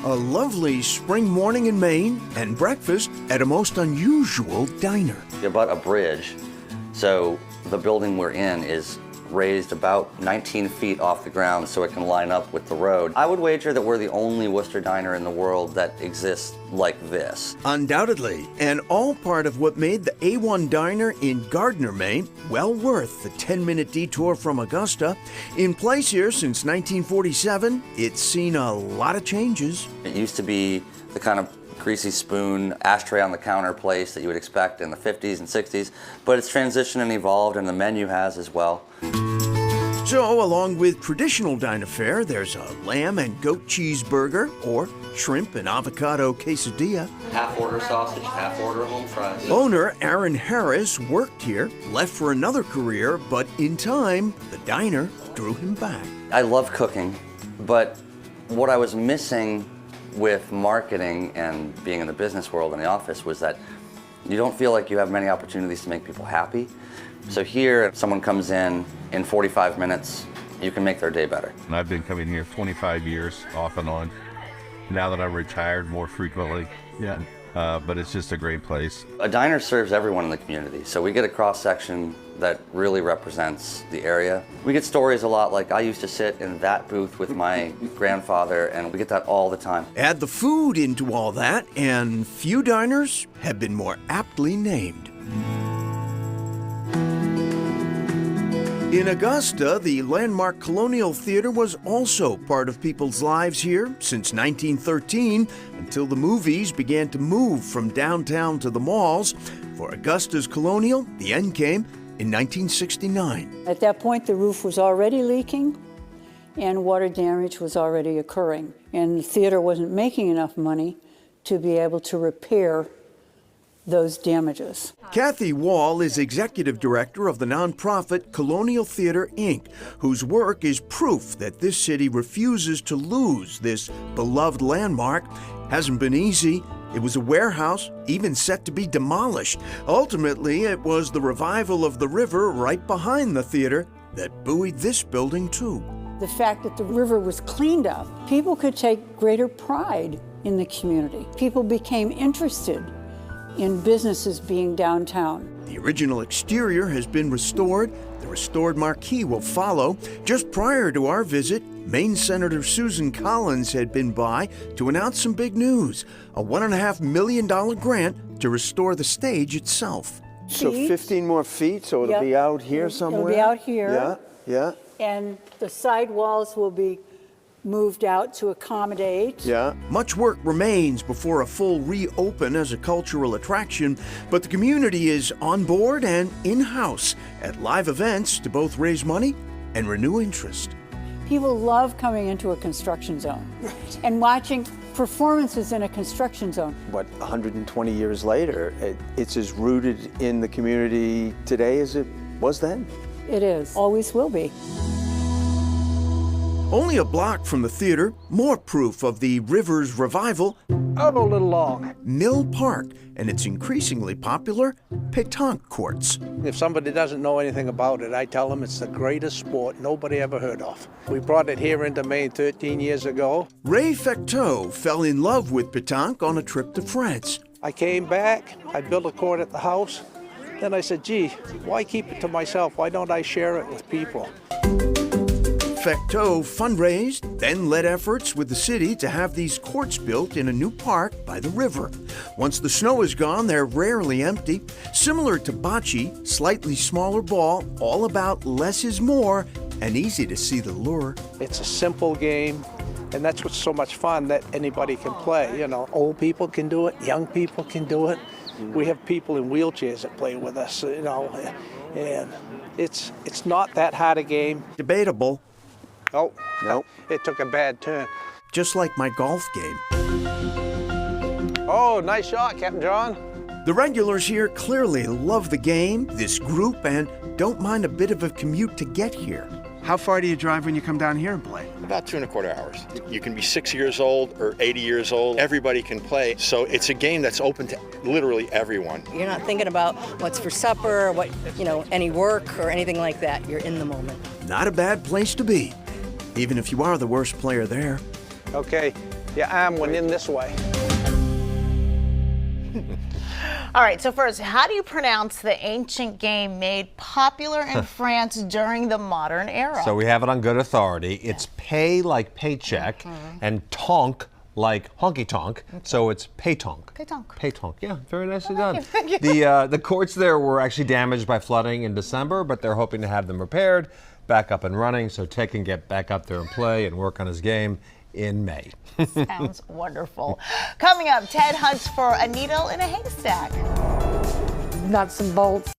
A lovely spring morning in Maine and breakfast at a most unusual diner. You abut a bridge, so the building we're in is raised about 19 feet off the ground so it can line up with the road. I would wager that we're the only Worcester diner in the world that exists like this. Undoubtedly, and all part of what made the A1 Diner in Gardner, Maine, well worth the 10-minute detour from Augusta. In place here since 1947, it's seen a lot of changes. It used to be the kind of greasy spoon, ashtray on the counter place that you would expect in the 50s and 60s, but it's transitioned and evolved, and the menu has as well. So, along with traditional diner fare, there's a lamb and goat cheeseburger or shrimp and avocado quesadilla. Half order sausage, half order home fries. Owner Aaron Harris worked here, left for another career, but in time, the diner drew him back. I love cooking, but what I was missing with marketing and being in the business world in the office was that you don't feel like you have many opportunities to make people happy. So here, if someone comes in 45 minutes, you can make their day better. And I've been coming here 25 years off and on. Now that I'm retired more frequently, but it's just a great place. A diner serves everyone in the community, so we get a cross-section that really represents the area. We get stories a lot, like I used to sit in that booth with my grandfather, and we get that all the time. Add the food into all that, and few diners have been more aptly named. In Augusta, the landmark Colonial Theater was also part of people's lives here since 1913, until the movies began to move from downtown to the malls. For Augusta's Colonial, the end came in 1969. At that point, the roof was already leaking and water damage was already occurring. And the theater wasn't making enough money to be able to repair those damages. Kathy Wall is executive director of the nonprofit Colonial Theater, Inc., whose work is proof that this city refuses to lose this beloved landmark. Hasn't been easy. It was a warehouse, even set to be demolished. Ultimately, it was the revival of the river right behind the theater that buoyed this building too. The fact that the river was cleaned up, people could take greater pride in the community. People became interested in businesses being downtown. The original exterior has been restored. The restored marquee will follow. Just prior to our visit, Maine Senator Susan Collins had been by to announce some big news, a $1.5 million grant to restore the stage itself. So 15 more feet, so it'll be out here somewhere? It'll be out here. Yeah. And the side walls will be moved out to accommodate. Yeah. Much work remains before a full reopen as a cultural attraction, but the community is on board and in-house at live events to both raise money and renew interest. People love coming into a construction zone and watching performances in a construction zone. 120 years later, it's as rooted in the community today as it was then. It is, always will be. Only a block from the theater, more proof of the river's revival. I'm a little long. Mill Park and its increasingly popular pétanque courts. If somebody doesn't know anything about it, I tell them it's the greatest sport nobody ever heard of. We brought it here into Maine 13 years ago. Ray Fecteau fell in love with pétanque on a trip to France. I came back, I built a court at the house. Then I said, gee, why keep it to myself? Why don't I share it with people? Fecteau fundraised, then led efforts with the city to have these courts built in a new park by the river. Once the snow is gone, they're rarely empty. Similar to bocce, slightly smaller ball, all about less is more, and easy to see the lure. It's a simple game, and that's what's so much fun, that anybody can play. You know, old people can do it, young people can do it. We have people in wheelchairs that play with us, you know, and it's not that hard a game. Debatable. Oh, no, it took a bad turn. Just like my golf game. Oh, nice shot, Captain John. The regulars here clearly love the game, this group, and don't mind a bit of a commute to get here. How far do you drive when you come down here and play? About 2.25 hours. You can be 6 years old or 80 years old. Everybody can play. So it's a game that's open to literally everyone. You're not thinking about what's for supper, what, any work or anything like that. You're in the moment. Not a bad place to be, even if you are the worst player there. Okay, Your arm went in this way. All right, so first, how do you pronounce the ancient game made popular in France during the modern era? So we have it on good authority. It's pay like paycheck and tonk like honky tonk. So it's pétanque. Pétanque. Pétanque. Yeah, very nicely Thank done. you, thank you. The courts there were actually damaged by flooding in December, but they're hoping to have them repaired, back up and running, so Ted can get back up there and play and work on his game in May. Sounds wonderful. Coming up, Ted hunts for a needle in a haystack. Nuts and bolts.